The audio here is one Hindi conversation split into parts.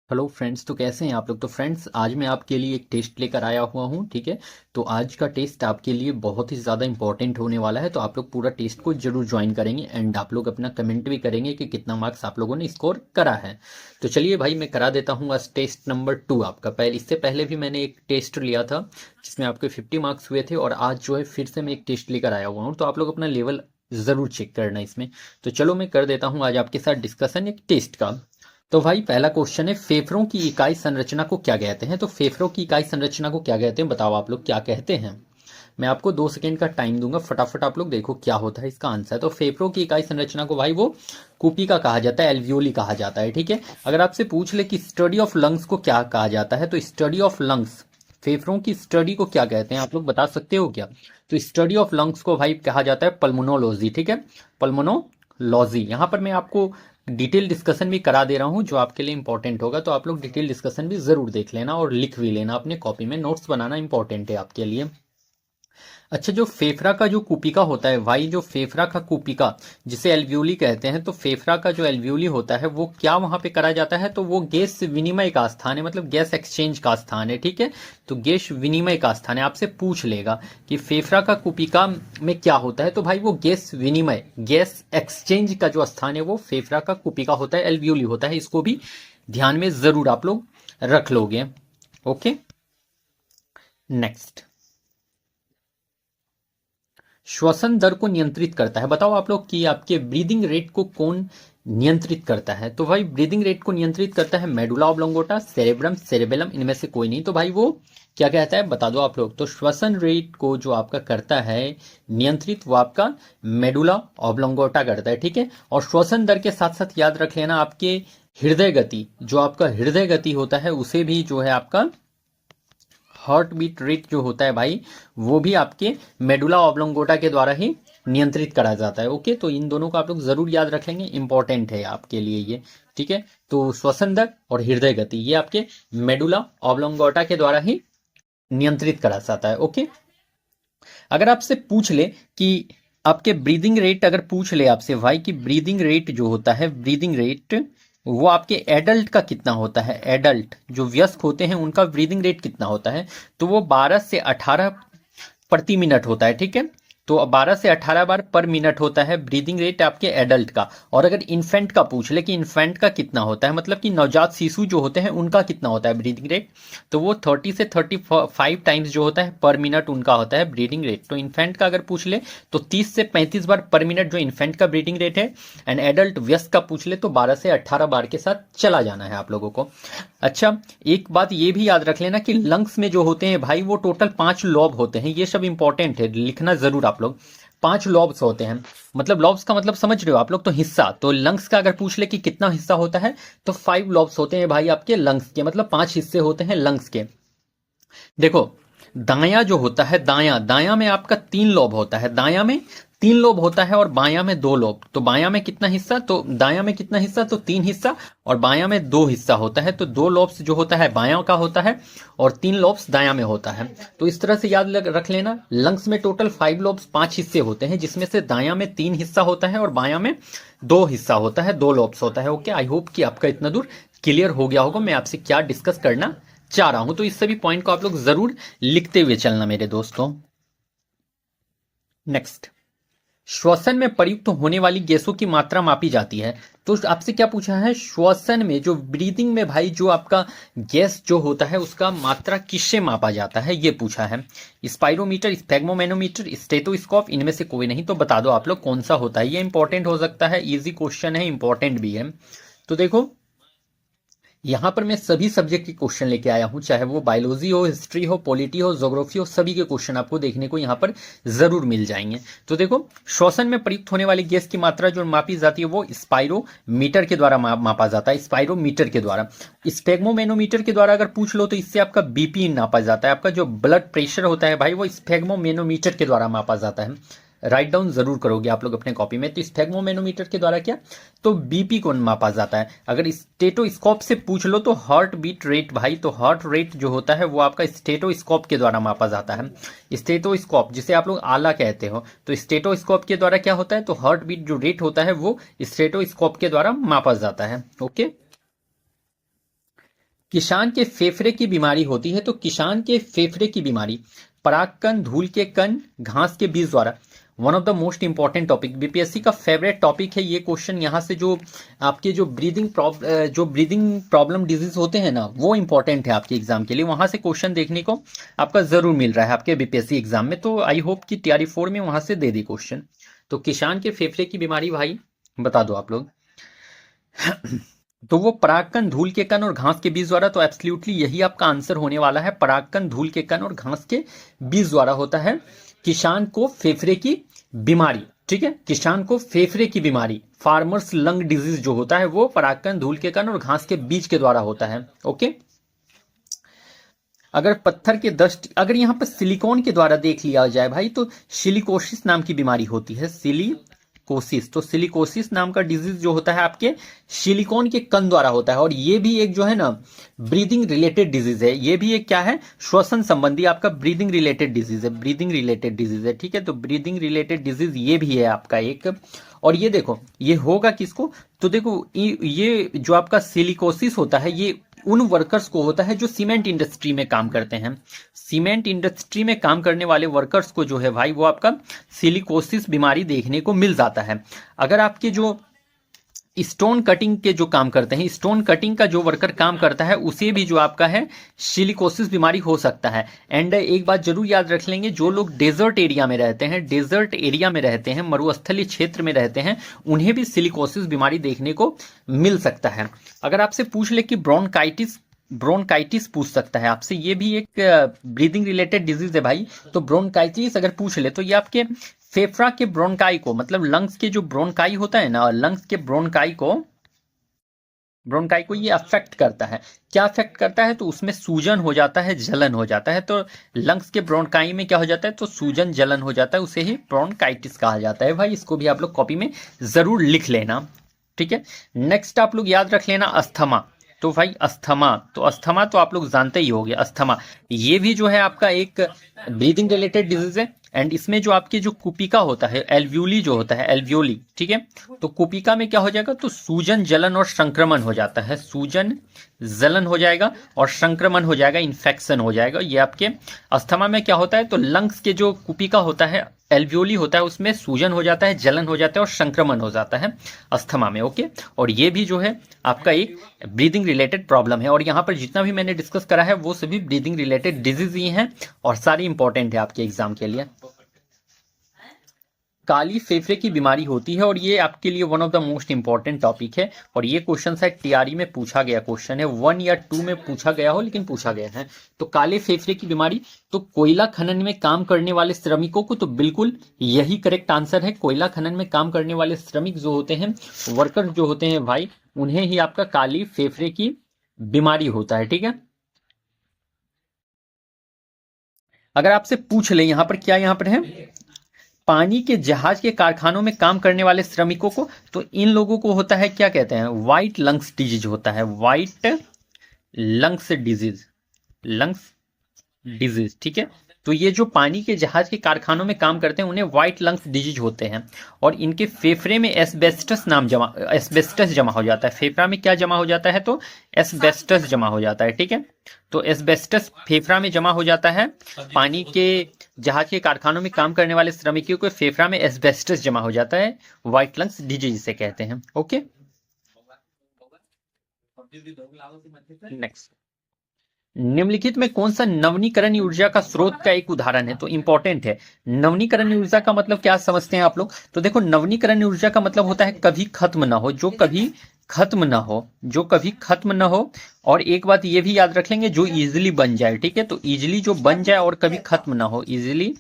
हेलो फ्रेंड्स, तो कैसे हैं आप लोग। तो फ्रेंड्स, आज मैं आपके लिए एक टेस्ट लेकर आया हुआ हूं। ठीक है, तो आज का टेस्ट आपके लिए बहुत ही ज़्यादा इंपॉर्टेंट होने वाला है। तो आप लोग पूरा टेस्ट को जरूर ज्वाइन करेंगे एंड आप लोग अपना कमेंट भी करेंगे कि कितना मार्क्स आप लोगों ने स्कोर करा है। तो चलिए भाई, मैं करा देता हूँ आज टेस्ट नंबर 2 आपका। पहले इससे पहले भी मैंने एक टेस्ट लिया था जिसमें आपके 50 मार्क्स हुए थे, और आज जो है फिर से मैं एक टेस्ट लेकर आया हुआ हूँ। तो आप लोग अपना लेवल ज़रूर चेक करना इसमें। तो चलो मैं कर देता हूँ आज आपके साथ डिस्कशन एक टेस्ट का। तो भाई, पहला क्वेश्चन है, फेफड़ों की इकाई संरचना को क्या कहते हैं। तो फेफड़ों की इकाई संरचना को क्या कहते हैं, बताओ आप लोग क्या कहते हैं। मैं आपको 2 सेकंड का टाइम दूंगा, फटाफट आप लोग देखो क्या होता है इसका आंसर। तो फेफड़ों की इकाई संरचना को भाई वो कूपिका कहा जाता है, एल्वियोली कहा जाता है। ठीक है, अगर आपसे पूछ ले कि स्टडी ऑफ लंग्स को क्या कहा जाता है, तो स्टडी ऑफ लंग्स, फेफड़ों की स्टडी को क्या कहते हैं, आप लोग बता सकते हो क्या। तो स्टडी ऑफ लंग्स को भाई कहा जाता है पल्मोनोलॉजी। ठीक है, पल्मोनोलॉजी। यहाँ पर मैं आपको डिटेल डिस्कशन भी करा दे रहा हूँ जो आपके लिए इंपॉर्टेंट होगा। तो आप लोग डिटेल डिस्कशन भी जरूर देख लेना और लिख भी लेना अपने कॉपी में। नोट्स बनाना इंपॉर्टेंट है आपके लिए। अच्छा, जो फेफड़ा का जो कुपिका होता है भाई, जो फेफड़ा का कुपिका जिसे एल्वियोली कहते हैं, तो फेफड़ा का जो एल्वियोली होता है वो क्या वहां पे करा जाता है, तो वो गैस विनिमय का स्थान है, मतलब गैस एक्सचेंज का स्थान है। ठीक है, तो गैस विनिमय का स्थान है। आपसे पूछ लेगा कि फेफड़ा का कुपिका में क्या होता है, तो भाई वो गैस विनिमय, गैस एक्सचेंज का जो स्थान है वो फेफड़ा का कुपिका होता है, एल्वियोली होता है। इसको भी ध्यान में जरूर आप लोग रख लोगे। Okay, next. श्वसन दर को नियंत्रित करता है, बताओ आप लोग कि आपके ब्रीदिंग रेट को कौन नियंत्रित करता है। तो भाई ब्रीदिंग रेट को नियंत्रित करता है मेडुला ऑब्लोंगोटा, सेरेब्रम, सेरेबेलम, इनमें से कोई नहीं। तो भाई वो क्या कहता है, बता दो आप लोग। तो श्वसन रेट को जो आपका करता है नियंत्रित, वो आपका मेडुला ऑब्लोंगोटा करता है। ठीक है, और श्वसन दर के साथ साथ याद रख लेना आपके हृदय गति, जो आपका हृदय गति होता है उसे भी जो है आपका हार्ट बीट रेट जो होता है भाई, वो भी आपके मेडुला ऑब्लोंगोटा के द्वारा ही नियंत्रित करा जाता है। ओके, तो इन दोनों को आप लोग जरूर याद रख लेंगे, इंपॉर्टेंट है आपके लिए ये। ठीक है, तो श्वसन दर और हृदय गति ये आपके मेडुला ऑब्लोंगोटा के द्वारा ही नियंत्रित करा जाता है। ओके, अगर आपसे पूछ ले कि आपके ब्रीदिंग रेट, अगर पूछ ले आपसे भाई कि ब्रीदिंग रेट जो होता है, ब्रीदिंग रेट वो आपके एडल्ट का कितना होता है, एडल्ट जो वयस्क होते हैं उनका ब्रीदिंग रेट कितना होता है, तो वो 12 से 18 प्रति मिनट होता है। ठीक है, तो 12 से 18 बार पर मिनट होता है ब्रीदिंग रेट आपके एडल्ट का। और अगर इन्फेंट का पूछ ले कि इन्फेंट का कितना होता है, मतलब कि नवजात शिशु जो होते हैं उनका कितना होता है ब्रीदिंग रेट, तो वो 30 से 35 टाइम्स जो होता है पर मिनट उनका होता है ब्रीदिंग रेट। तो इन्फेंट का अगर पूछ ले तो 30 से 35 बार पर मिनट जो इन्फेंट का ब्रीदिंग रेट है। एंड एडल्ट व्यस्क का पूछ ले तो 12 से 18 बार के साथ चला जाना है आप लोगों को। अच्छा, एक बात ये भी याद रख लेना कि लंग्स में जो होते हैं भाई वो टोटल 5 लॉब होते हैं। ये सब इंपॉर्टेंट है, लिखना जरूर आप लोग। 5 लॉब्स होते हैं, मतलब लॉब्स का मतलब समझ रहे हो आप लोग, तो हिस्सा। तो लंग्स का अगर पूछ ले कि कितना हिस्सा होता है, तो 5 लॉब्स होते हैं भाई आपके लंग्स के, मतलब 5 हिस्से होते हैं लंग्स के। देखो, दाया जो होता है, दाया दाया में आपका 3 लोब होता है, दाया में 3 लोब होता है और बाया में 2 लोब। तो बाया में कितना हिस्सा, तो दाया में कितना हिस्सा, तो 3 हिस्सा, और बाया में 2 हिस्सा होता है। तो 2 लोब्स जो होता है बाया का होता है और 3 लोब्स दाया में होता है। तो इस तरह से याद रख लेना, लंग्स में टोटल 5 लोब्स, 5 हिस्से होते हैं, जिसमें से दाया में 3 हिस्सा होता है और बाया में 2 हिस्सा होता है, 2 लोब्स होता है। ओके, आई होप कि आपका इतना दूर क्लियर हो गया होगा मैं आपसे क्या डिस्कस करना चाह रहा हूं। तो इस सभी पॉइंट को आप लोग जरूर लिखते हुए चलना मेरे दोस्तों। नेक्स्ट, श्वसन में प्रयुक्त होने वाली गैसों की मात्रा मापी जाती है। तो आपसे क्या पूछा है, श्वसन में जो ब्रीदिंग में भाई जो आपका गैस जो होता है उसका मात्रा किससे मापा जाता है, ये पूछा है। स्पाइरोमीटर, स्फेग्मोमेनोमीटर, स्टेथोस्कोप, इनमें से कोई नहीं। तो बता दो आप लोग कौन सा होता है। ये इंपॉर्टेंट हो सकता है, इजी क्वेश्चन है, इंपॉर्टेंट भी है। तो देखो, यहां पर मैं सभी सब्जेक्ट के क्वेश्चन लेके आया हूं, चाहे वो बायोलॉजी हो, हिस्ट्री हो, पॉलिटी हो, ज्योग्राफी हो, सभी के क्वेश्चन आपको देखने को यहां पर जरूर मिल जाएंगे। तो देखो, श्वसन में प्रयुक्त होने वाली गैस की मात्रा जो मापी जाती है वो स्पाइरोमीटर के द्वारा मापा जाता है, स्पाइरोमीटर के द्वारा। स्पेग्मोमेनोमीटर के द्वारा अगर पूछ लो तो इससे आपका बीपी नापा जाता है, आपका जो ब्लड प्रेशर होता है भाई वो स्पेग्मोमेनोमीटर के द्वारा मापा जाता है। राइट डाउन जरूर करोगे आप लोग अपने कॉपी में। तो स्फेग्मोमेनोमीटर के द्वारा क्या, तो बीपी को मापा जाता है। अगर स्टेटोस्कोप से पूछ लो तो हार्ट बीट रेट भाई, तो हार्ट रेट जो होता है वो आपका स्टेटोस्कोप के द्वारा मापा जाता है। स्टेटोस्कोप जिसे आप लोग आला कहते हो, तो स्टेटोस्कोप के द्वारा क्या होता है, तो हार्ट बीट जो रेट होता है वो स्टेटोस्कोप के द्वारा मापा जाता है। ओके, किसान के फेफड़े की बीमारी होती है, तो किसान के फेफड़े की बीमारी परागकण, धूल के कण, घास के बीज द्वारा, one of the most important topic, BPSC का फेवरेट टॉपिक है ये क्वेश्चन। यहाँ से जो आपके जो ब्रीदिंग प्रॉब्लम डिजीज होते हैं ना, वो इंपॉर्टेंट है आपके एग्जाम के लिए, वहां से क्वेश्चन देखने को आपका जरूर मिल रहा है आपके बीपीएससी एग्जाम में। तो आई होप कि टीआरई 4 में वहां से दे दी क्वेश्चन। तो किसान के फेफड़े की बीमारी भाई बता दो आप लोग। तो वो परागकण, धूल के कण और घास के बीज द्वारा, तो एब्सोल्युटली यही आपका आंसर होने वाला है। परागकण, धूल के कण और घास के बीज द्वारा होता है किसान को फेफड़े की बीमारी। ठीक है, किसान को फेफड़े की बीमारी, फार्मर्स लंग डिजीज जो होता है वो परागकण, धूल के कण और घास के बीज के द्वारा होता है। ओके, अगर पत्थर के दस्ट, अगर यहां पर सिलिकॉन के द्वारा देख लिया जाए भाई, तो सिलिकोसिस नाम की बीमारी होती है, सिलिकोसिस। तो सिलिकोसिस नाम का डिजीज जो होता है आपके सिलिकॉन के कण द्वारा होता है, और ये भी एक जो है ना ब्रीदिंग रिलेटेड डिजीज है। ये भी एक क्या है, श्वसन संबंधी आपका ब्रीदिंग रिलेटेड डिजीज है, ब्रीदिंग रिलेटेड डिजीज है। ठीक है, तो ब्रीदिंग रिलेटेड डिजीज ये भी है आपका एक। और ये देखो, ये होगा किसको, तो देखो ये जो आपका सिलिकोसिस होता है, ये उन वर्कर्स को होता है जो सीमेंट इंडस्ट्री में काम करते हैं। सीमेंट इंडस्ट्री में काम करने वाले वर्कर्स को जो है भाई, वो आपका सिलिकोसिस बीमारी देखने को मिल जाता है। अगर आपके जो स्टोन कटिंग के जो काम करते हैं, स्टोन कटिंग का जो वर्कर काम करता है, उसे भी जो आपका है सिलिकोसिस बीमारी हो सकता है। एंड एक बात जरूर याद रख लेंगे, जो लोग डेजर्ट एरिया में रहते हैं, डेजर्ट एरिया में रहते हैं, मरुस्थलीय क्षेत्र में रहते हैं, उन्हें भी सिलिकोसिस बीमारी देखने को मिल सकता है। अगर आपसे पूछ ले कि ब्रोंकाइटिस पूछ सकता है आपसे, ये भी एक ब्रीदिंग रिलेटेड डिजीज है भाई। तो ब्रोंकाइटिस अगर पूछ ले, तो ये आपके फेफड़ा के ब्रोंकाई को, मतलब लंग्स के जो ब्रोंकाई होता है ना, लंग्स के ब्रोंकाई को ये अफेक्ट करता है। क्या अफेक्ट करता है, तो उसमें सूजन हो जाता है, जलन हो जाता है। तो लंग्स के ब्रोंकाई में क्या हो जाता है, तो सूजन जलन हो जाता है, उसे ही ब्रोंकाइटिस कहा जाता है भाई। इसको भी आप लोग कॉपी में जरूर लिख लेना। ठीक है, नेक्स्ट आप लोग याद रख लेना अस्थमा। तो भाई अस्थमा, तो अस्थमा तो आप लोग जानते ही होंगे, अस्थमा ये भी जो है आपका एक ब्रीदिंग रिलेटेड डिजीज है। एंड इसमें जो आपके जो कुपिका होता है, एल्व्यूली जो होता है, एल्व्यूली, ठीक है, तो कुपिका में क्या हो जाएगा, तो सूजन जलन और संक्रमण हो जाता है, सूजन जलन हो जाएगा और संक्रमण हो जाएगा, इन्फेक्शन हो जाएगा। ये आपके अस्थमा में क्या होता है, तो लंग्स के जो कुपिका होता है, एल्व्यूली होता है, उसमें सूजन हो जाता है, जलन हो जाता है और संक्रमण हो जाता है अस्थमा में। ओके, और ये भी जो है आपका एक ब्रीदिंग रिलेटेड प्रॉब्लम है। और यहाँ पर जितना भी मैंने डिस्कस करा है वो सभी ब्रीदिंग रिलेटेड डिजीज ही हैं और सारी इंपॉर्टेंट है आपके एग्जाम के लिए। काली फेफड़े की बीमारी होती है, और ये आपके लिए one of the most important topic है। और ये क्वेश्चन शायद टीआरई में पूछा गया क्वेश्चन है, 1 या 2 में पूछा गया हो, लेकिन पूछा गया है। तो काले फेफड़े की बीमारी, तो कोयला खनन में काम करने वाले श्रमिकों को, तो बिल्कुल यही करेक्ट आंसर है। कोयला खनन में काम करने वाले श्रमिक जो होते हैं, वर्कर जो होते हैं भाई, उन्हें ही आपका काली फेफड़े की बीमारी होता है। ठीक है, अगर आपसे पूछ ले यहाँ पर, क्या यहाँ पर है, पानी के जहाज के कारखानों में काम करने वाले श्रमिकों को, तो इन लोगों को होता है, क्या कहते हैं, व्हाइट लंग्स डिजीज होता है, व्हाइट लंग्स डिजीज। ठीक है, तो ये जो पानी के जहाज के कारखानों में काम करते हैं, उन्हें व्हाइट लंग्स डिजीज होते हैं। और इनके फेफड़े में एस्बेस्टस जमा हो जाता है। फेफड़ा में क्या जमा हो जाता है, तो एस्बेस्टस जमा हो जाता है। ठीक है, तो एस्बेस्टस फेफड़ा में जमा हो जाता है। पानी के जहाज के कारखानों में काम करने वाले श्रमिकों के फेफड़ा में एस्बेस्टस जमा हो जाता है, व्हाइट लंग्स डिजीज से कहते हैं। ओके, नेक्स्ट, निम्नलिखित में कौन सा नवीनीकरणीय ऊर्जा का स्रोत का एक उदाहरण है, तो इंपॉर्टेंट है। नवीनीकरणीय ऊर्जा का मतलब क्या समझते हैं आप लोग, तो देखो नवीनीकरणीय ऊर्जा का मतलब होता है कभी खत्म ना हो, जो कभी खत्म ना हो। और एक बात ये भी याद रख लेंगे, जो इजीली बन जाए। ठीक है, तो इजीली जो बन जाए और कभी खत्म ना हो, इजीली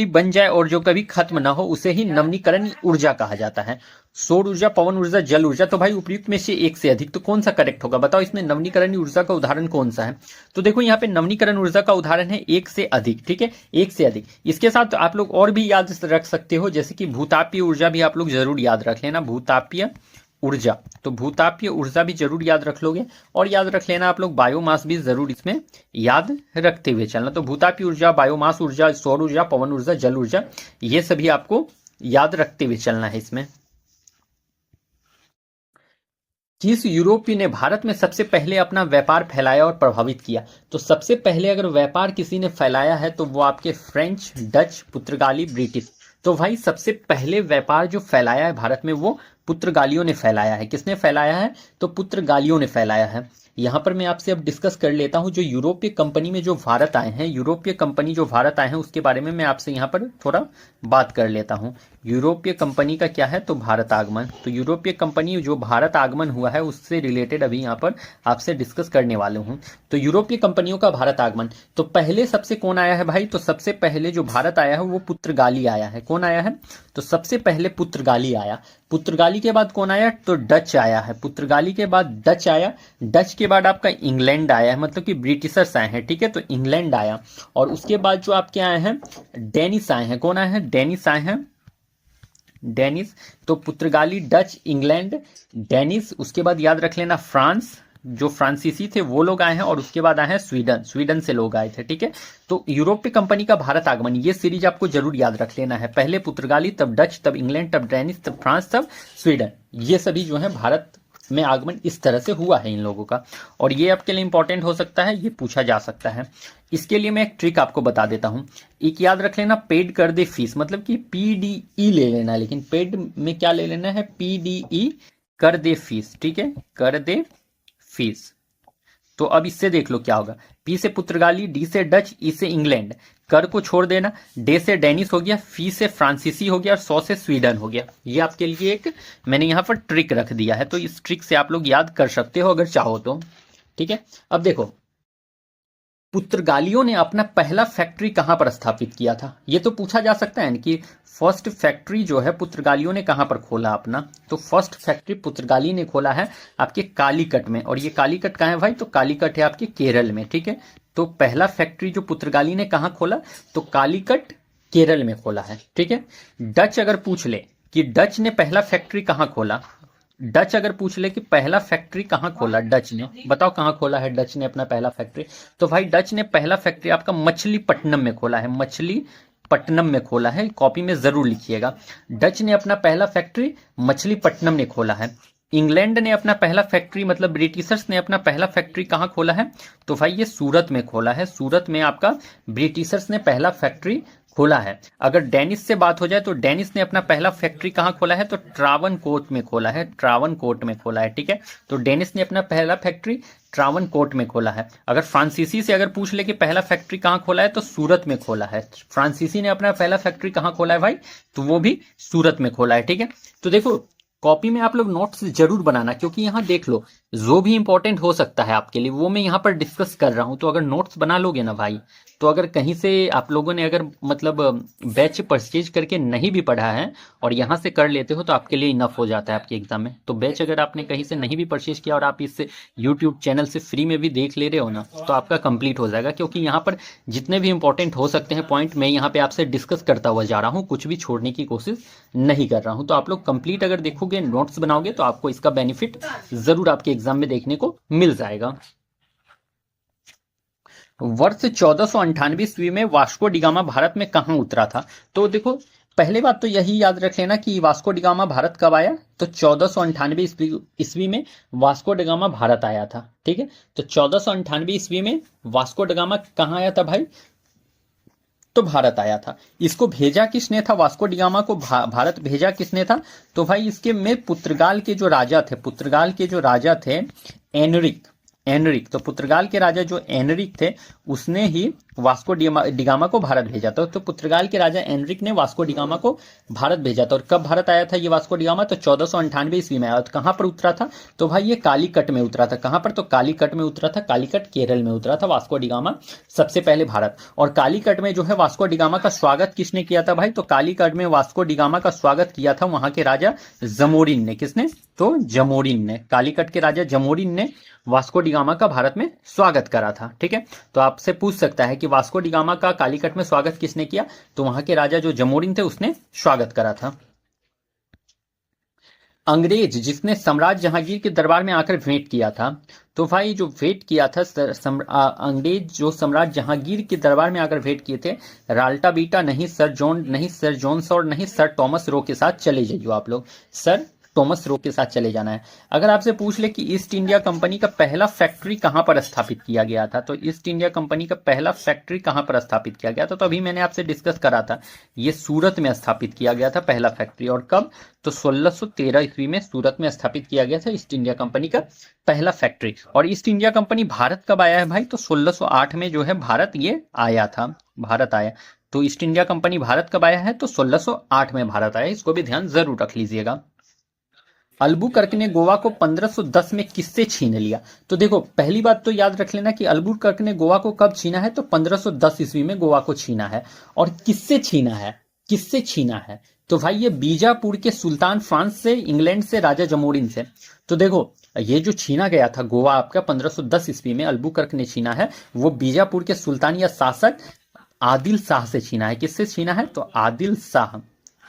बन जाए और जो कभी खत्म ना हो, उसे ही नवीनीकरणीय ऊर्जा कहा जाता है। सौर ऊर्जा, पवन ऊर्जा, जल ऊर्जा, तो भाई उपयुक्त में से एक से अधिक, तो कौन सा करेक्ट होगा बताओ, इसमें नवीनीकरणीय ऊर्जा का उदाहरण कौन सा है। तो देखो यहाँ पे नवीनीकरण ऊर्जा का उदाहरण है एक से अधिक। ठीक है, एक से अधिक। इसके साथ आप लोग और भी याद रख सकते हो, जैसे कि भूतापीय ऊर्जा भी आप लोग जरूर याद रख लेना, भूतापीय ऊर्जा, तो भूतापीय ऊर्जा भी जरूर याद रख लोगे। और याद रख लेना आप लोग बायोमास भी जरूर इसमें याद रखते हुए चलना। तो भूतापीय ऊर्जा, बायोमास ऊर्जा, सौर ऊर्जा, पवन ऊर्जा, जल ऊर्जा, ये सभी आपको याद रखते हुए चलना है इसमें। किस यूरोपीय ने भारत में सबसे पहले अपना व्यापार फैलाया और प्रभावित किया? तो सबसे पहले अगर व्यापार किसी ने फैलाया है तो वो आपके फ्रेंच, डच, पुर्तगाली, ब्रिटिश। तो भाई सबसे पहले व्यापार जो फैलाया है भारत में वो पुर्तगालियों ने फैलाया है। किसने फैलाया है? तो पुर्तगालियों ने फैलाया है। यहाँ पर मैं आपसे अब डिस्कस कर लेता हूँ जो यूरोपीय कंपनी में जो भारत आए हैं, यूरोपीय कंपनी जो भारत आए हैं उसके बारे में मैं आपसे यहाँ पर थोड़ा बात कर लेता हूँ। यूरोपीय कंपनी का क्या है? तो भारत आगमन। तो यूरोपीय कंपनी जो भारत आगमन हुआ है उससे रिलेटेड अभी यहाँ पर आपसे डिस्कस करने वाले हूँ। तो यूरोपीय कंपनियों का भारत आगमन, तो पहले सबसे कौन आया है भाई? तो सबसे पहले जो भारत आया है वो पुर्तगाली आया है। कौन आया है? तो सबसे पहले पुर्तगाली आया। पुर्तगाली के बाद कौन आया? तो डच आया है। पुर्तगाली के बाद डच आया। डच के बाद आपका इंग्लैंड आया है, मतलब कि ब्रिटिशर्स आए हैं, ठीक है। तो इंग्लैंड आया और उसके बाद जो आपके आए हैं डेनिस आए हैं। कौन आए हैं? डेनिस आए हैं। डेनिस। तो पुर्तगाली, डच, इंग्लैंड, डेनिस। उसके बाद याद रख लेना फ्रांस, जो फ्रांसीसी थे वो लोग आए हैं। और उसके बाद आए हैं स्वीडन, स्वीडन से लोग आए थे, ठीक है। तो यूरोपीय कंपनी का भारत आगमन, ये सीरीज आपको जरूर याद रख लेना है। पहले पुर्तगाली, तब डच, तब इंग्लैंड, तब डेनिस, तब फ्रांस, तब स्वीडन। ये सभी जो है भारत में आगमन इस तरह से हुआ है इन लोगों का। और ये आपके लिए इंपॉर्टेंट हो सकता है, ये पूछा जा सकता है। इसके लिए मैं एक ट्रिक आपको बता देता हूं। एक याद रख लेना, पेड कर दे फीस, मतलब कि पीडीई ले लेना है, लेकिन पेड में क्या ले लेना है? पीडीई, कर दे फीस, ठीक है, कर दे फीस। तो अब इससे देख लो क्या होगा। पी से पुर्तगाली, डी से डच, ई से इंग्लैंड, कर को छोड़ देना, डे से डेनिस हो गया, फी से फ्रांसीसी हो गया और सौ से स्वीडन हो गया। ये आपके लिए एक मैंने यहां पर ट्रिक रख दिया है, तो इस ट्रिक से आप लोग याद कर सकते हो अगर चाहो तो, ठीक है। अब देखो, पुर्तगालियों ने अपना पहला फैक्ट्री कहां पर स्थापित किया था? ये तो पूछा जा सकता है ना कि फर्स्ट फैक्ट्री जो है पुर्तगालियों ने कहां पर खोला अपना। तो फर्स्ट फैक्ट्री पुर्तगाली ने खोला है आपके कालीकट में। और ये कालीकट कहां है भाई? तो कालीकट है आपके केरल में, ठीक है। तो पहला फैक्ट्री जो पुर्तगाली ने कहां खोला? तो कालीकट, केरल में खोला है, ठीक है। डच अगर पूछ ले कि डच ने पहला फैक्ट्री कहां खोला, डच अगर पूछ ले कि पहला फैक्ट्री कहां खोला डच ने, बताओ कहां खोला है डच ने अपना पहला फैक्ट्री? तो भाई डच ने पहला फैक्ट्री आपका मछलीपट्टनम में खोला है। मछलीपट्टनम में खोला है, कॉपी में जरूर लिखिएगा। डच ने अपना पहला फैक्ट्री मछलीपट्टनम ने खोला है। इंग्लैंड ने अपना पहला फैक्ट्री, मतलब ब्रिटिशर्स ने अपना पहला फैक्ट्री कहां खोला है? तो भाई ये सूरत में खोला है। सूरत में आपका ब्रिटिशर्स ने पहला फैक्ट्री खोला है। अगर डेनिस से बात हो जाए तो डेनिस ने अपना पहला फैक्ट्री कहां खोला है? तो ट्रावनकोट में खोला है। ट्रावनकोट में खोला है, ठीक है। तो डेनिस ने अपना पहला फैक्ट्री ट्रावनकोट में खोला है। अगर फ्रांसीसी से अगर पूछ ले कि पहला फैक्ट्री कहां खोला है, तो सूरत में खोला है। फ्रांसीसी ने अपना पहला फैक्ट्री कहां खोला है भाई? तो वो भी सूरत में खोला है, ठीक है। तो देखो, कॉपी में आप लोग नोट्स जरूर बनाना, क्योंकि यहाँ देख लो जो भी इंपॉर्टेंट हो सकता है आपके लिए वो मैं यहाँ पर डिस्कस कर रहा हूँ। तो अगर नोट्स बना लोगे ना भाई, तो अगर कहीं से आप लोगों ने अगर मतलब बैच परचेज करके नहीं भी पढ़ा है और यहाँ से कर लेते हो तो आपके लिए इनफ हो जाता है आपके एग्जाम में। तो बैच अगर आपने कहीं से नहीं भी परचेज किया और आप इससे यूट्यूब चैनल से फ्री में भी देख ले रहे हो ना, तो आपका कंप्लीट हो जाएगा। क्योंकि यहाँ पर जितने भी इंपॉर्टेंट हो सकते हैं पॉइंट मैं यहाँ पे आपसे डिस्कस करता हुआ जा रहा हूँ, कुछ भी छोड़ने की कोशिश नहीं कर रहा हूँ। तो आप लोग कंप्लीट अगर देखोगे, नोट्स बनाओगे, तो आपको इसका बेनिफिट जरूर आपके एग्जाम में देखने को मिल जाएगा। वर्ष 1498 ईस्वी में वास्को डिगामा भारत में कहां उतरा था? तो देखो, पहले बात तो यही याद रख लेना कि वास्को डिगामा भारत कब आया? तो 1498 ईस्वी में वास्को डिगामा भारत आया था, ठीक है। तो 1498 ईस्वी में वास्को डिगामा कहां आया था भाई? तो भारत आया था। इसको भेजा किसने था? वास्को डिगामा को भारत भेजा किसने था? तो भाई इसके में पुर्तगाल के जो राजा थे, पुर्तगाल के जो राजा थे एनरिक, एनरिक। तो पुर्तगाल के राजा जो एनरिक थे उसने ही वास्को डिगामा को भारत भेजा था। तो पुर्तगाल के राजा एनरिक ने वास्को डिगामा को भारत भेजा था। और कब भारत आया था ये वास्को डिगामा? तो 1498 ईस्वी में आया। तो कहां पर उतरा था? तो भाई ये कालीकट में उतरा था। कहां पर? तो कालीकट में उतरा था। कालीकट केरल में उतरा था वास्को डिगामा सबसे पहले भारत। और कालीकट में जो है वास्को डिगामा का स्वागत किसने किया था भाई? तो कालीकट में वास्को डिगामा का स्वागत किया था वहां के राजा जमोरिन ने। किसने? तो जमोरिन ने। कालीकट के राजा जमोरिन ने वास्को डिगामा का भारत में स्वागत करा था, ठीक है। तो आपसे पूछ सकता है कि वास्को डिगामा का कालीकट में स्वागत किसने किया? तो वहां के राजा जो जमोरिन थे उसने स्वागत करा था। अंग्रेज जिसने सम्राट जहांगीर के दरबार में आकर भेंट किया था, तो भाई जो भेंट किया था अंग्रेज जो सम्राट जहांगीर के दरबार में आकर भेंट किए थे, राल्टा बीटा नहीं, सर जॉन नहीं, सर जॉन्स और नहीं, सर टॉमस रो के साथ चले जाइए आप लोग। सर टॉमस रो के साथ चले जाना है। अगर आपसे पूछ ले कि ईस्ट इंडिया कंपनी का पहला फैक्ट्री कहां पर स्थापित किया गया था, तो ईस्ट इंडिया कंपनी का पहला फैक्ट्री कहां पर स्थापित किया गया था, तो अभी मैंने आपसे डिस्कस करा था, ये सूरत में स्थापित किया गया था पहला फैक्ट्री। और कब, तो 1613 ईस्वी में सूरत में स्थापित किया गया था ईस्ट इंडिया कंपनी का पहला फैक्ट्री। और ईस्ट इंडिया कंपनी भारत कब आया है भाई, तो 1608 में जो है भारत ये आया था, भारत आया। तो ईस्ट इंडिया कंपनी भारत कब आया है, तो 1608 में भारत आया, इसको भी ध्यान जरूर रख लीजिएगा। अल्बुकर्क ने गोवा को 1510 में किससे छीन लिया, तो देखो पहली बात तो याद रख लेना कि अल्बुकर्क ने गोवा को कब छीना है, तो 1510 ईस्वी में गोवा को छीना है। और किससे छीना है, किससे छीना है, तो भाई ये बीजापुर के सुल्तान फ्रांस से, इंग्लैंड से, राजा जमोरिन से। तो देखो ये जो छीना गया था गोवा आपका 1510 ईस्वी में अल्बुकर्क ने छीना है, वो बीजापुर के सुल्तान या शासक आदिल शाह से छीना है। किससे छीना है, तो आदिल शाह।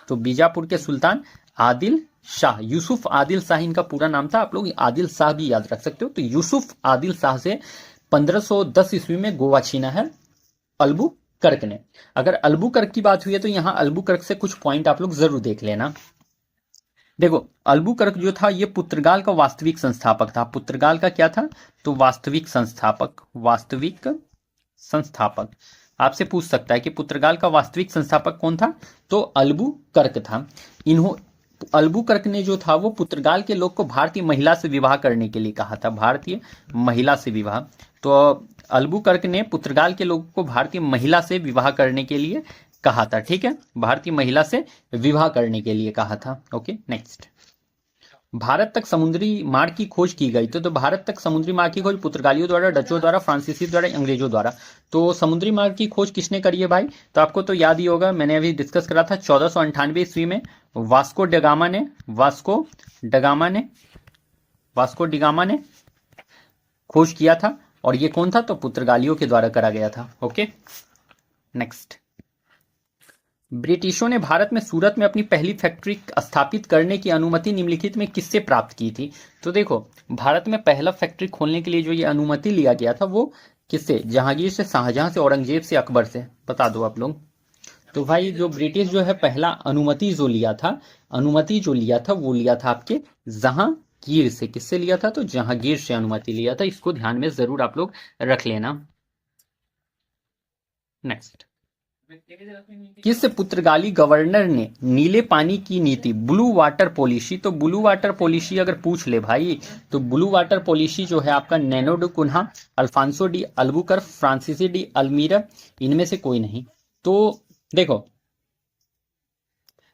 तो बीजापुर के सुल्तान आदिल शाह, यूसुफ आदिल शाह इनका पूरा नाम था, आप लोग आदिल शाह भी याद रख सकते हो। तो यूसुफ आदिल शाह से 1510 ईस्वी में गोवा छीना है अल्बुकर्क ने। अगर अल्बुकर्क की बात हुई है तो यहां अल्बुकर्क से कुछ पॉइंट आप लोग जरूर देख लेना। देखो अल्बुकर्क जो था ये पुर्तगाल का वास्तविक संस्थापक था। पुर्तगाल का क्या था, तो वास्तविक संस्थापक, वास्तविक संस्थापक। आपसे पूछ सकता है कि पुर्तगाल का वास्तविक संस्थापक कौन था, तो अल्बुकर्क था। अल्बुकर्क ने जो था वो पुर्तगाल के लोग को भारतीय महिला से विवाह करने के लिए कहा था, भारतीय महिला से विवाह। तो अल्बुकर्क ने पुर्तगाल के लोगों को भारतीय महिला से विवाह करने के लिए कहा था, ठीक है, भारतीय महिला से विवाह करने के लिए कहा था। ओके नेक्स्ट, भारत तक समुद्री मार्ग की खोज की गई। तो भारत तक समुद्री मार्ग की खोज पुर्तगालियों द्वारा, डचों द्वारा, फ्रांसीसी द्वारा, अंग्रेजों द्वारा। तो समुद्री मार्ग की खोज किसने करी है भाई, तो आपको तो याद ही होगा, मैंने अभी डिस्कस करा था 1498 ईस्वी में वास्को डगामा ने, वास्को डिगामा ने खोज किया था। और ये कौन था, तो पुर्तगालियों के द्वारा करा गया था। ओके नेक्स्ट, ब्रिटिशों ने भारत में सूरत में अपनी पहली फैक्ट्री स्थापित करने की अनुमति निम्नलिखित में किससे प्राप्त की थी। तो देखो भारत में पहला फैक्ट्री खोलने के लिए जो ये अनुमति लिया गया था वो किससे, जहांगीर से, शाहजहां से, औरंगजेब से, अकबर से, बता दो आप लोग। तो भाई जो ब्रिटिश जो है पहला अनुमति जो लिया था, अनुमति जो लिया था वो लिया था आपके जहांगीर से। किससे लिया था, तो जहांगीर से अनुमति लिया था, इसको ध्यान में जरूर आप लोग रख लेना। नेक्स्ट, किस पुर्तगाली गवर्नर ने नीले पानी की नीति, ब्लू वाटर पॉलिसी, तो ब्लू वाटर पॉलिसी अगर पूछ ले भाई, तो ब्लू वाटर पॉलिसी जो है आपका Nuno da Cunha, Afonso de Albuquerque, Francisco de Almeida, इनमें से कोई नहीं। तो देखो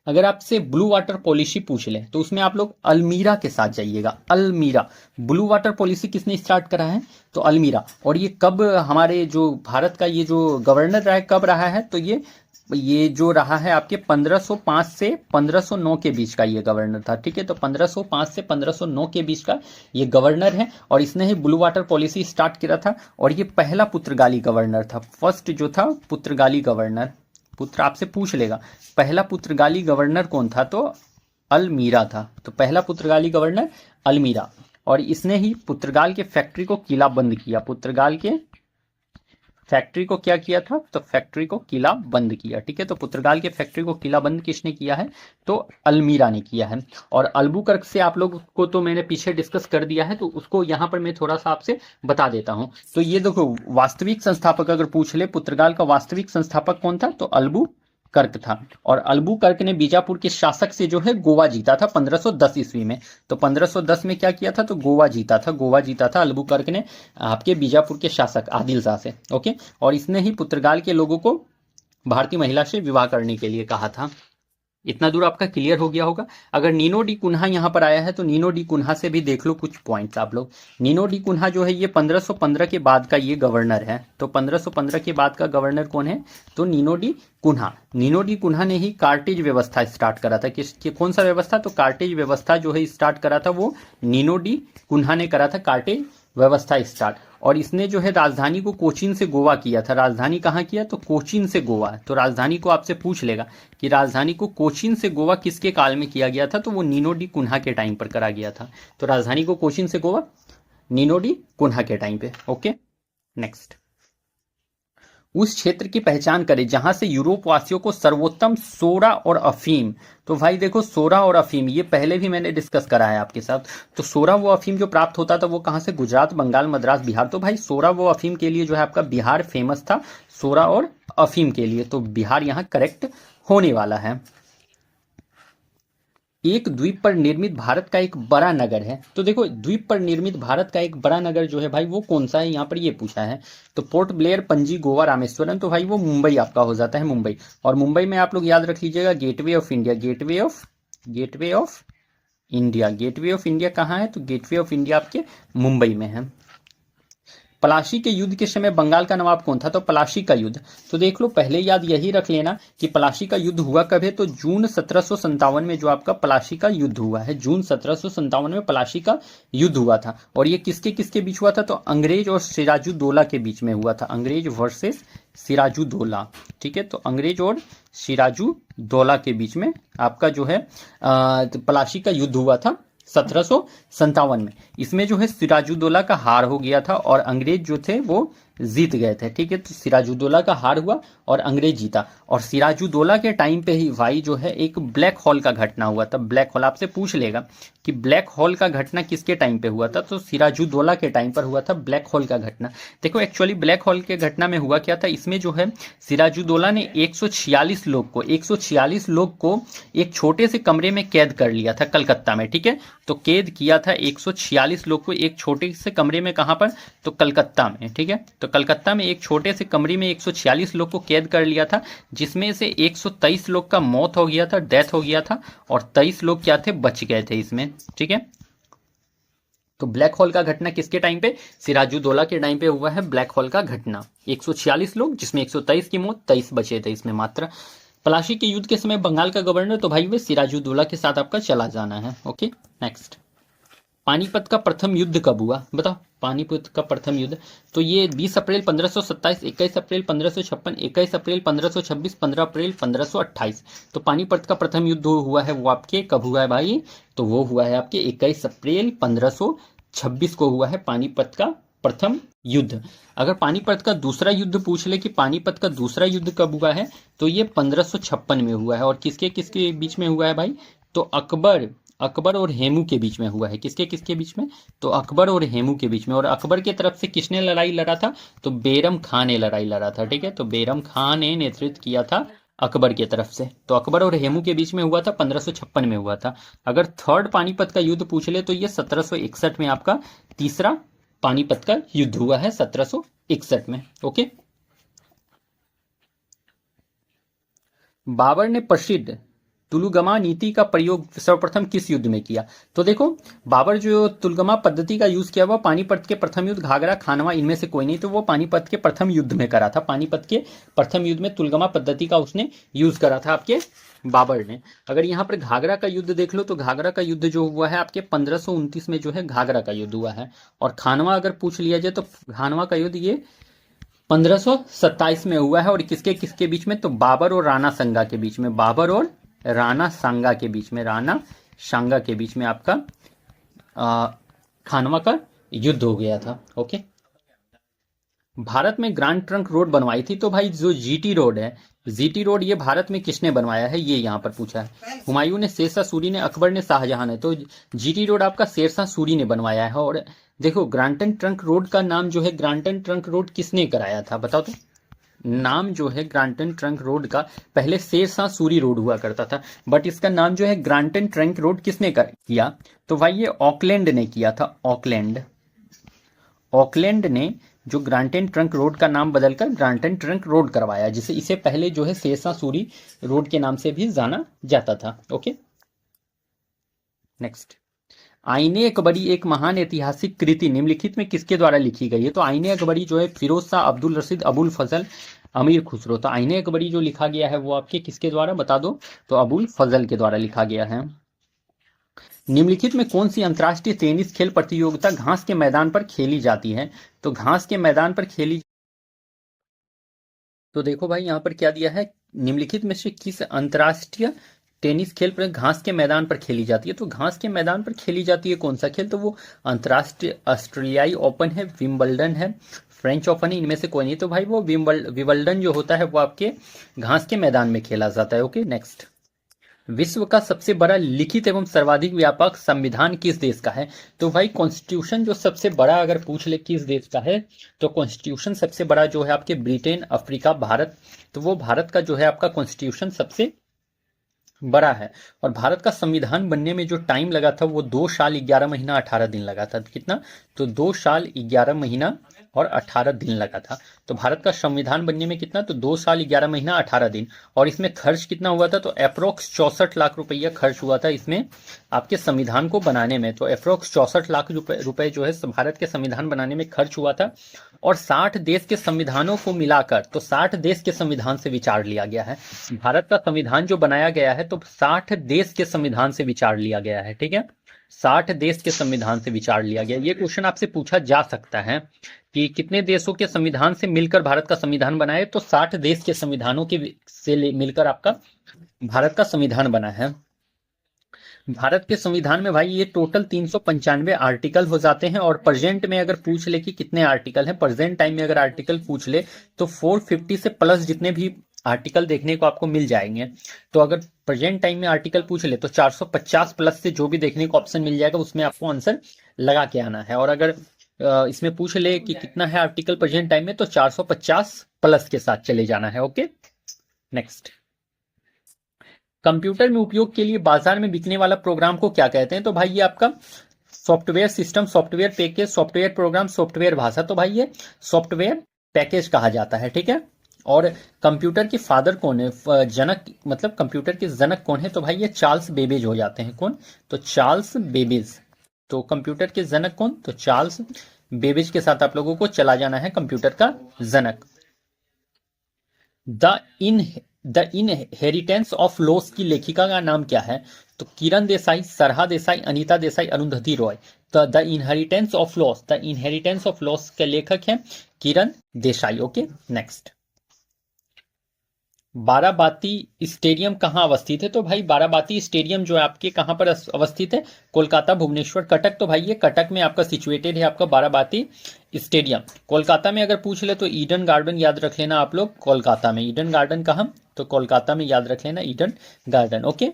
अगर आपसे ब्लू वाटर पॉलिसी पूछ ले तो उसमें आप लोग अल्मीरा के साथ जाइएगा। अल्मीरा, ब्लू वाटर पॉलिसी किसने स्टार्ट करा है, तो अल्मीरा। और ये कब हमारे जो भारत का ये जो गवर्नर रहा है कब रहा है, तो ये जो रहा है आपके 1505 से 1509 के बीच का ये गवर्नर था, ठीक है। तो 1505 से 1509 के बीच का ये गवर्नर है और इसने ही ब्लू वाटर पॉलिसी स्टार्ट किया था। और ये पहला पुर्तगाली गवर्नर था, फर्स्ट जो था पुर्तगाली गवर्नर। पुत्र आपसे पूछ लेगा पहला पुर्तगाली गवर्नर कौन था, तो अल्मीरा था। तो पहला पुर्तगाली गवर्नर अल्मीरा। और इसने ही पुर्तगाल के फैक्ट्री को किला बंद किया, पुर्तगाल के फैक्ट्री को क्या किया था, तो फैक्ट्री को किला बंद किया, ठीक है। तो पुर्तगाल के फैक्ट्री को किला बंद किसने किया है, तो अल्मीरा ने किया है। और अल्बुकर्क से आप लोग को तो मैंने पीछे डिस्कस कर दिया है, तो उसको यहां पर मैं थोड़ा सा आपसे बता देता हूं। तो ये देखो वास्तविक संस्थापक अगर पूछ ले पुर्तगाल का वास्तविक संस्थापक कौन था, तो अल्बुकर्क था। और अल्बुकर्क ने बीजापुर के शासक से जो है गोवा जीता था 1510 ईस्वी में। तो 1510 में क्या किया था, तो गोवा जीता था अल्बुकर्क ने आपके बीजापुर के शासक आदिल शाह से। ओके, और इसने ही पुर्तगाल के लोगों को भारतीय महिला से विवाह करने के लिए कहा था। इतना दूर आपका क्लियर हो गया होगा। अगर नीनो डी कुन्हा यहां पर आया है तो नीनो डी कुन्हा से भी देख लो कुछ पॉइंट्स आप लोग। नीनो डी कुन्हा जो है ये 1515 के बाद का ये गवर्नर है। तो 1515 के बाद का गवर्नर कौन है, तो Nuno da Cunha. Nuno da Cunha ने ही कार्टेज व्यवस्था स्टार्ट करा था। कौन सा व्यवस्था, तो कार्टेज व्यवस्था जो है स्टार्ट करा था वो नीनो डी कुन्हा ने करा था, कार्टेज व्यवस्था स्टार्ट। और इसने जो है राजधानी को कोचीन से गोवा किया था। राजधानी कहाँ किया, तो कोचीन से गोवा। तो राजधानी को आपसे पूछ लेगा कि राजधानी को कोचीन से गोवा किसके काल में किया गया था, तो वो नीनो डी कुन्हा के टाइम पर करा गया था। तो राजधानी को कोचीन से गोवा नीनो डी कुन्हा के टाइम पे। ओके नेक्स्ट, उस क्षेत्र की पहचान करें जहां से यूरोप वासियों को सर्वोत्तम सोरा और अफीम। तो भाई देखो, सोरा और अफीम ये पहले भी मैंने डिस्कस करा है आपके साथ। तो सोरा वो अफीम जो प्राप्त होता था वो कहाँ से? गुजरात, बंगाल, मद्रास, बिहार। तो भाई सोरा वो अफीम के लिए जो है आपका बिहार फेमस था, सोरा और अफीम के लिए। तो बिहार यहाँ करेक्ट होने वाला है। एक द्वीप पर निर्मित भारत का एक बड़ा नगर है। तो देखो, द्वीप पर निर्मित भारत का एक बड़ा नगर जो है भाई वो कौन सा है, यहाँ पर ये पूछा है। तो पोर्ट ब्लेयर, पणजी, गोवा, रामेश्वरम। तो भाई वो मुंबई आपका हो जाता है, मुंबई। और मुंबई में आप लोग याद रख लीजिएगा gateway of India, gateway of India. Gateway of India कहाँ है? तो गेटवे ऑफ इंडिया आपके मुंबई में है। पलाशी के युद्ध के समय बंगाल का नवाब कौन था? तो पलाशी का युद्ध। तो देख लो, पहले याद यही रख लेना कि पलाशी का युद्ध हुआ कब है। तो जून 1757 में जो आपका पलाशी का युद्ध हुआ है, जून 1757 में पलाशी का युद्ध हुआ था। और ये किसके किसके बीच हुआ था? तो अंग्रेज और सिराजुद्दौला के बीच में हुआ था। अंग्रेज वर्सेस सिराजुद्दौला। ठीक है, तो अंग्रेज और सिराजुद्दौला के बीच में आपका जो है पलाशी का युद्ध हुआ था 1757 में। इसमें जो है सिराजुद्दौला का हार हो गया था और अंग्रेज जो थे वो जीत गए थे। ठीक है, तो सिराजुद्दौला का हार हुआ और अंग्रेज जीता। और सिराजुद्दौला के टाइम पे ही भाई जो है एक ब्लैक होल का घटना हुआ था। ब्लैक होल आपसे पूछ लेगा कि ब्लैक होल का घटना किसके टाइम पे हुआ था? तो सिराजुद्दौला के टाइम पर हुआ था ब्लैक होल का घटना। देखो, एक्चुअली ब्लैक होल के घटना में हुआ क्या था, इसमें जो है सिराजुद्दौला ने 146 लोग को एक छोटे से कमरे में कैद कर लिया था कलकत्ता में। ठीक है, तो कैद किया था 146 लोग को एक छोटे से कमरे में। कहां पर? तो कलकत्ता में। ठीक है, तो कलकत्ता में एक छोटे से कमरे में 146 लोग को कैद कर लिया था, जिसमें से 123 लोग का मौत हो गया था, डेथ हो गया था, और 23 लोग क्या थे? बच गए थे इसमें। ठीक है, तो ब्लैक होल का घटना किसके टाइम पे? सिराजुद्दौला के टाइम पे हुआ है ब्लैक होल का घटना। 146 लोग, जिसमें 123 की मौत, 23 बचे थे इसमें मात्र। पलाशी के युद्ध के समय बंगाल का गवर्नर, तो भाई वे सिराजुद्दौला के साथ आपका चला जाना है। Okay, next. पानीपत का प्रथम युद्ध कब हुआ? बताओ, पानीपत का प्रथम युद्ध। तो ये 20 अप्रैल 1527, 21 अप्रैल 1556, 21 अप्रैल 1526, 15 अप्रैल 1528। तो पानीपत का प्रथम युद्ध हुआ है वो आपके कब हुआ है भाई? तो वो हुआ है आपके 21 अप्रैल 1526 को हुआ है पानीपत का प्रथम युद्ध। अगर पानीपत का दूसरा युद्ध पूछ ले कि पानीपत का दूसरा युद्ध कब हुआ है, तो ये 1556 में हुआ है। और किसके किसके बीच में हुआ है भाई? तो अकबर और हेमू के बीच में हुआ है। किसके किसके बीच में? तो अकबर और हेमू के बीच में। और अकबर की तरफ से किसने लड़ाई लड़ा था? तो बैरम खान ने लड़ाई लड़ा था। ठीक है, तो बैरम खान ने नेतृत्व किया था अकबर की तरफ से। तो अकबर और हेमू के बीच में हुआ था, 1556 में हुआ था। अगर थर्ड पानीपत का युद्ध पूछ ले तो ये 1761 में आपका तीसरा पानीपत का युद्ध हुआ है, 1761 में। ओके, बाबर ने प्रसिद्ध तुलगमा नीति का प्रयोग सर्वप्रथम किस युद्ध में किया? तो देखो, बाबर जो तुलगमा पद्धति का यूज किया हुआ पानीपत के प्रथम युद्ध, घाघरा, खानवा, इनमें से कोई नहीं। तो वो पानीपत के प्रथम युद्ध में करा था। पानीपत के प्रथम युद्ध में तुलगमा पद्धति का उसने यूज करा था आपके बाबर ने। अगर यहाँ पर घाघरा का युद्ध देख लो तो घाघरा का युद्ध जो हुआ है आपके 1529 में जो है घाघरा का युद्ध हुआ है। और खानवा अगर पूछ लिया जाए तो खानवा का युद्ध ये 1527 में हुआ है। और किसके किसके बीच में? तो बाबर और राणा संगा के बीच में। बाबर और राणा सांगा के बीच में, राणा सांगा के बीच में आपका खानवा का युद्ध हो गया था। ओके, भारत में ग्रांड ट्रंक रोड बनवाई थी। तो भाई जो जीटी रोड है, जीटी रोड ये भारत में किसने बनवाया है? ये यहाँ पर पूछा है। हुमायूं ने, शेरशाह सूरी ने, अकबर ने, शाहजहां ने। तो जीटी रोड आपका शेरशाह सूरी ने बनवाया है। और देखो, ग्रांटन ट्रंक रोड का नाम जो है ग्रांटन ट्रंक रोड किसने कराया था? बताओ तो। नाम जो है ग्रांटन ट्रंक रोड का पहले शेरशाह सूरी रोड हुआ करता था, बट इसका नाम जो है ग्रांटन ट्रंक रोड किसने किया? तो भाई ये ऑकलैंड ने किया था। ऑकलैंड ने जो ग्रांटन ट्रंक रोड का नाम बदलकर ग्रांटन ट्रंक रोड करवाया, जिसे इसे पहले जो है शेरशाह सूरी रोड के नाम से भी जाना जाता था। Okay, next. आईने अकबरी एक महान ऐतिहासिक कृति निम्नलिखित में किसके द्वारा लिखी गई है? तो आईने अकबरी जो है फिरोज शाह, अब्दुल रशीद, अबुल फजल, अमीर खुसरो। तो आईने अकबरी जो लिखा गया है वो आपके किसके द्वारा बता दो? तो अबुल फजल के द्वारा लिखा गया है। निम्नलिखित में कौन सी अंतर्राष्ट्रीय टेनिस खेल प्रतियोगिता घास के मैदान पर खेली जाती है? तो घास के मैदान पर खेली। तो देखो भाई, यहाँ पर क्या दिया है, निम्नलिखित में से किस अंतर्राष्ट्रीय टेनिस खेल पर घास के मैदान पर खेली जाती है, तो घास के मैदान पर खेली जाती है कौन सा खेल, तो वो अंतर्राष्ट्रीय ऑस्ट्रेलियाई ओपन है, विंबलडन है, फ्रेंच ओपन है, इनमें से कोई नहीं। तो भाई वो विंबलडन जो होता है वो आपके घास के मैदान में खेला जाता है। ओके नेक्स्ट, विश्व का सबसे बड़ा लिखित एवं सर्वाधिक व्यापक संविधान किस देश का है, तो भाई कॉन्स्टिट्यूशन जो सबसे बड़ा अगर पूछ ले किस देश का है, तो कॉन्स्टिट्यूशन सबसे बड़ा जो है आपके ब्रिटेन, अफ्रीका, भारत, तो वो भारत का जो है आपका कॉन्स्टिट्यूशन सबसे बड़ा है। और भारत का संविधान बनने में जो टाइम लगा था वो 2 साल 11 महीना 18 दिन लगा था। कितना, तो 2 साल 11 महीना और 18 दिन लगा था। तो भारत का संविधान बनने में कितना, तो 2 साल 11 महीना 18 दिन। और इसमें खर्च कितना हुआ था, तो अप्रोक्स 64 लाख रुपया खर्च हुआ था इसमें आपके संविधान को बनाने में। तो अप्रोक्स 64 लाख रुपए जो है भारत के संविधान बनाने में खर्च हुआ था। और 60 देश के संविधानों को मिलाकर, तो 60 देश के संविधान से विचार लिया गया है। भारत का संविधान जो बनाया गया है तो 60 देश के संविधान से विचार लिया गया है। ठीक है, 60 देश के संविधान से विचार लिया गया। ये क्वेश्चन आपसे पूछा जा सकता है कि कितने देशों के संविधान से मिलकर भारत का संविधान बना है, तो 60 देश के संविधानों के से मिलकर आपका भारत का संविधान बना है। भारत के संविधान में भाई ये टोटल 395 आर्टिकल हो जाते हैं। और प्रेजेंट में अगर पूछ ले कि कितने आर्टिकल हैं, प्रेजेंट टाइम में अगर आर्टिकल पूछ ले तो 450 से प्लस जितने भी आर्टिकल देखने को आपको मिल जाएंगे। तो अगर प्रेजेंट टाइम में आर्टिकल पूछ ले तो 450 प्लस से जो भी देखने को ऑप्शन मिल जाएगा उसमें आपको आंसर लगा के आना है। और अगर इसमें पूछ ले कि कितना है आर्टिकल प्रेजेंट टाइम में, तो 450 प्लस के साथ चले जाना है। ओके नेक्स्ट, कंप्यूटर में उपयोग के लिए बाजार में बिकने वाला प्रोग्राम को क्या कहते हैं, तो भाई ये आपका software system, software package, software program, software भाषा। तो भाई ये सॉफ्टवेयर पैकेज कहा जाता है। ठीक है, और कंप्यूटर के फादर कौन है, जनक, मतलब कंप्यूटर के जनक कौन है, तो भाई ये चार्ल्स बेबेज हो जाते हैं। कौन, तो चार्ल्स बेबेज। तो कंप्यूटर के जनक कौन, तो चार्ल्स बेबेज के साथ आप लोगों को चला जाना है कंप्यूटर का जनक। द इनहेरिटेंस ऑफ लॉस की लेखिका का नाम क्या है, तो किरण देसाई, सरहा देसाई, अनीता देसाई, अरुंधति रॉय। तो the inheritance of loss, the inheritance of loss के लेखक हैं Kiran Desai. Okay next, Barabati stadium कहाँ अवस्थित है, तो भाई बाराबाती स्टेडियम जो है आपके कहाँ पर अवस्थित है, कोलकाता, भुवनेश्वर, कटक। तो भाई ये कटक में आपका सिचुएटेड है आपका बाराबाती स्टेडियम। कोलकाता में अगर पूछ ले तो ईडन गार्डन याद रख लेना आप लोग, कोलकाता में। ईडन गार्डन कहाँ, तो कोलकाता में याद रख लेना ईडन गार्डन। ओके,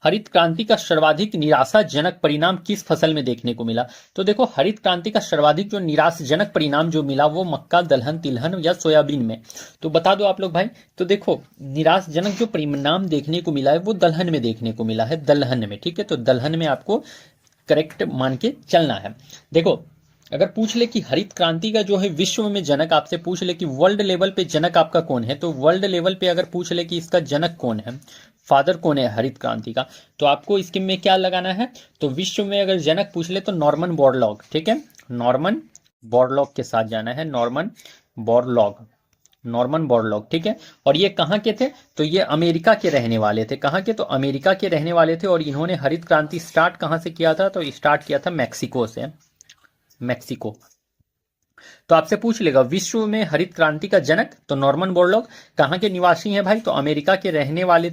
हरित क्रांति का सर्वाधिक निराशाजनक परिणाम किस फसल में देखने को मिला, तो देखो हरित क्रांति का सर्वाधिक जो निराशाजनक परिणाम जो मिला वो मक्का, दलहन, तिलहन या सोयाबीन में। तो बता दो आप लोग भाई, तो देखो निराशाजनक जो परिणाम देखने को मिला है वो दलहन में देखने को मिला है, दलहन में। ठीक है, तो दलहन में आपको करेक्ट मान के चलना है। देखो अगर पूछ ले कि हरित क्रांति का जो है विश्व में जनक, आपसे पूछ ले कि वर्ल्ड लेवल पे जनक आपका कौन है, तो वर्ल्ड लेवल पे अगर पूछ ले कि इसका जनक कौन है, फादर कौन है हरित क्रांति का, तो आपको इसके में क्या लगाना है, तो विश्व में अगर जनक पूछ ले तो नॉर्मन बोरलॉग। ठीक है, नॉर्मन बोरलॉग के साथ जाना है, नॉर्मन बोरलॉग, नॉर्मन बोरलॉग। ठीक है, और ये कहाँ के थे, तो ये अमेरिका के रहने वाले थे। कहाँ के, तो अमेरिका के रहने वाले थे। और इन्होंने हरित क्रांति स्टार्ट कहाँ से किया था, तो स्टार्ट किया था मैक्सिको से, मैक्सिको। तो आपसे पूछ लेगा विश्व में हरित क्रांति का जनक, तो नॉर्मन बोरलॉग। कहाँ के निवासी हैं भाई, तो अमेरिका के रहने वाले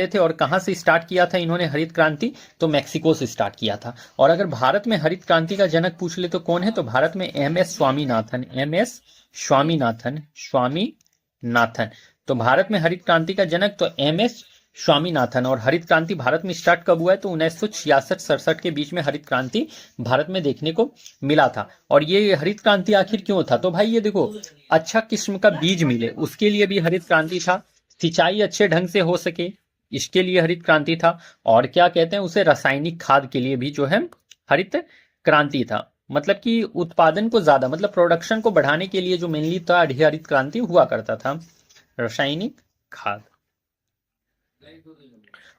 थे। और कहाँ से स्टार्ट किया था इन्होंने हरित क्रांति, तो मैक्सिको से स्टार्ट किया था। और अगर भारत में हरित क्रांति का जनक पूछ ले तो कौन है, तो भारत में एमएस स्वामीनाथन, एमएस स्वामीनाथन, स्वामीनाथन। तो भारत में हरित क्रांति का जनक तो एमएस स्वामीनाथन। और हरित क्रांति भारत में स्टार्ट कब हुआ है, तो 1966-67 के बीच में हरित क्रांति भारत में देखने को मिला था। और ये हरित क्रांति आखिर क्यों था, तो भाई ये देखो अच्छा किस्म का बीज मिले उसके लिए भी हरित क्रांति था, सिंचाई अच्छे ढंग से हो सके इसके लिए हरित क्रांति था, और क्या कहते हैं उसे रासायनिक खाद के लिए भी जो है हरित क्रांति था। मतलब कि उत्पादन को ज्यादा, मतलब प्रोडक्शन को बढ़ाने के लिए जो मेनली था हरित क्रांति हुआ करता था, रासायनिक खाद।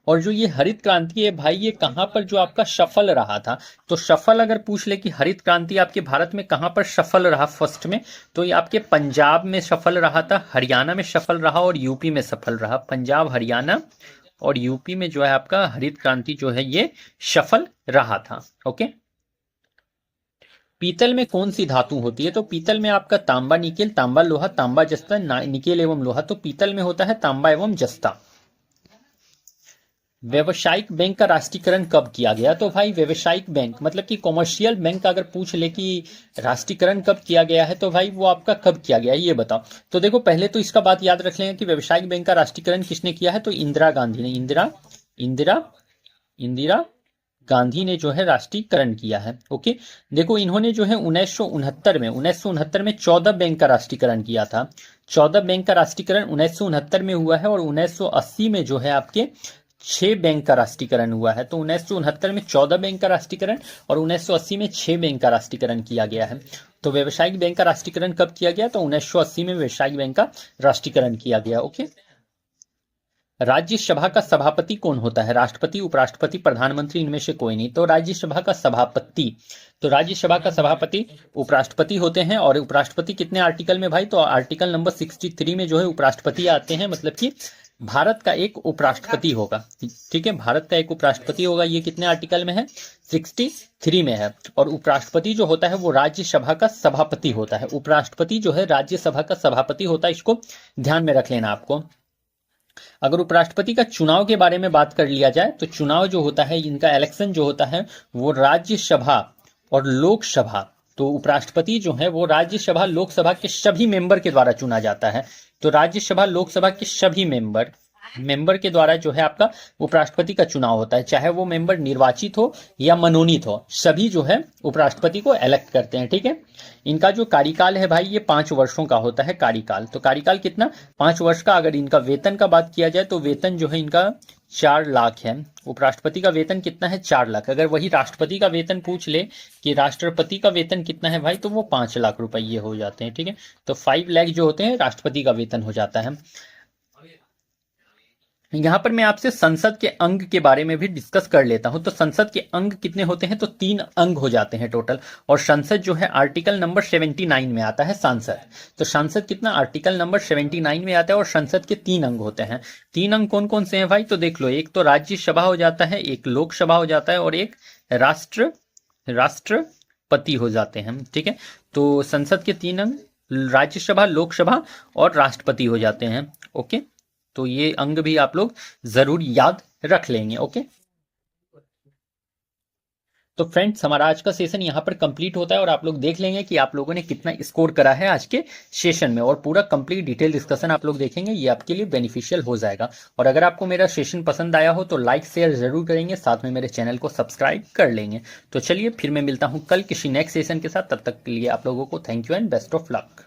और जो ये हरित क्रांति है भाई ये कहां पर जो आपका सफल रहा था, तो सफल अगर पूछ ले कि हरित क्रांति आपके भारत में कहां पर सफल रहा फर्स्ट में, तो ये आपके पंजाब में सफल रहा था, हरियाणा में सफल रहा और यूपी में सफल रहा। पंजाब, हरियाणा और यूपी में जो है आपका हरित क्रांति जो है ये सफल रहा था। ओके, पीतल में कौन सी धातु होती है? तो पीतल में आपका तांबा निकेल, तांबा लोहा, तांबा जस्ता, निकेल एवं लोहा। तो पीतल में होता है तांबा एवं जस्ता। व्यवसायिक बैंक का राष्ट्रीयकरण कब किया गया? तो भाई व्यवसायिक बैंक मतलब कि कॉमर्शियल बैंक अगर पूछ ले कि राष्ट्रीयकरण कब किया गया है, तो भाई वो आपका कब किया गया है ये बताओ। तो देखो पहले तो इसका बात याद रख लेंगे कि व्यवसायिक बैंक का राष्ट्रीयकरण किसने किया है? तो इंदिरा गांधी ने। इंदिरा गांधी ने जो है राष्ट्रीयकरण किया है। ओके, देखो इन्होंने जो है 1969 में 14 बैंक का राष्ट्रीयकरण किया था। 14 बैंक का राष्ट्रीयकरण 1969 में हुआ है और 1980 में जो है आपके 6 बैंक का राष्ट्रीयकरण हुआ है। तो 1969 में 14 बैंक का राष्ट्रीयकरण और 1980 में 6 बैंक का राष्ट्रीयकरण किया गया है। तो व्यवसायिक बैंक का राष्ट्रीयकरण कब किया गया? तो 1980 में व्यवसायिक बैंक का राष्ट्रीयकरण किया गया। ओके, राज्यसभा का सभापति कौन होता है? राष्ट्रपति, उपराष्ट्रपति, प्रधानमंत्री, इनमें से कोई नहीं। तो राज्यसभा का सभापति, तो राज्यसभा का सभापति उपराष्ट्रपति होते हैं। और उपराष्ट्रपति कितने आर्टिकल में भाई? तो आर्टिकल नंबर 63 में जो है उपराष्ट्रपति आते हैं, मतलब कि भारत का एक उपराष्ट्रपति होगा। ठीक है, भारत का एक उपराष्ट्रपति होगा। ये कितने आर्टिकल में है? 63 में है। और उपराष्ट्रपति जो होता है वो राज्यसभा का सभापति होता है। उपराष्ट्रपति जो है राज्यसभा का सभापति होता है, इसको ध्यान में रख लेना आपको। अगर उपराष्ट्रपति का चुनाव के बारे में बात कर लिया जाए तो चुनाव जो होता है, इनका इलेक्शन जो होता है वो राज्यसभा और लोकसभा, तो उपराष्ट्रपति जो है वो राज्यसभा लोकसभा के सभी मेंबर के द्वारा चुना जाता है। तो राज्यसभा लोकसभा के सभी मेंबर के द्वारा जो है आपका उपराष्ट्रपति का चुनाव होता है, चाहे वो मेंबर निर्वाचित हो या मनोनीत हो, सभी जो है उपराष्ट्रपति को इलेक्ट करते हैं। ठीक है, इनका जो कार्यकाल है भाई ये 5 वर्षों का होता है कार्यकाल। तो कार्यकाल कितना? 5 वर्ष का। अगर इनका वेतन का बात किया जाए तो वेतन जो है इनका 4 लाख है। उपराष्ट्रपति का वेतन कितना है? 4 लाख। अगर वही राष्ट्रपति का वेतन पूछ ले कि राष्ट्रपति का वेतन कितना है भाई, तो वो 5 लाख रुपये हो जाते हैं। ठीक है, तो 5 लाख जो होते हैं राष्ट्रपति का वेतन हो जाता है। यहां पर मैं आपसे संसद के अंग के बारे में भी डिस्कस कर लेता हूं। तो संसद के अंग कितने होते हैं? तो 3 अंग हो जाते हैं टोटल। और संसद जो है आर्टिकल नंबर 79 में आता है सांसद। तो सांसद कितना? आर्टिकल नंबर 79 में आता है। और संसद के 3 अंग होते हैं। 3 अंग कौन कौन से हैं भाई? तो देख लो, एक तो राज्यसभा हो जाता है, एक लोकसभा हो जाता है और एक राष्ट्रपति हो जाते हैं। ठीक है, तो संसद के 3 अंग राज्यसभा, लोकसभा और राष्ट्रपति हो जाते हैं। ओके, तो ये अंग भी आप लोग जरूर याद रख लेंगे। ओके, तो फ्रेंड्स हमारा आज का सेशन यहाँ पर कंप्लीट होता है और आप लोग देख लेंगे कि आप लोगों ने कितना स्कोर करा है आज के सेशन में। और पूरा कंप्लीट डिटेल डिस्कशन आप लोग देखेंगे, ये आपके लिए बेनिफिशियल हो जाएगा। और अगर आपको मेरा सेशन पसंद आया हो तो लाइक शेयर जरूर करेंगे, साथ में मेरे चैनल को सब्सक्राइब कर लेंगे। तो चलिए फिर मैं मिलता हूँ कल किसी नेक्स्ट सेशन के साथ। तब तक के लिए आप लोगों को thank you and best of luck.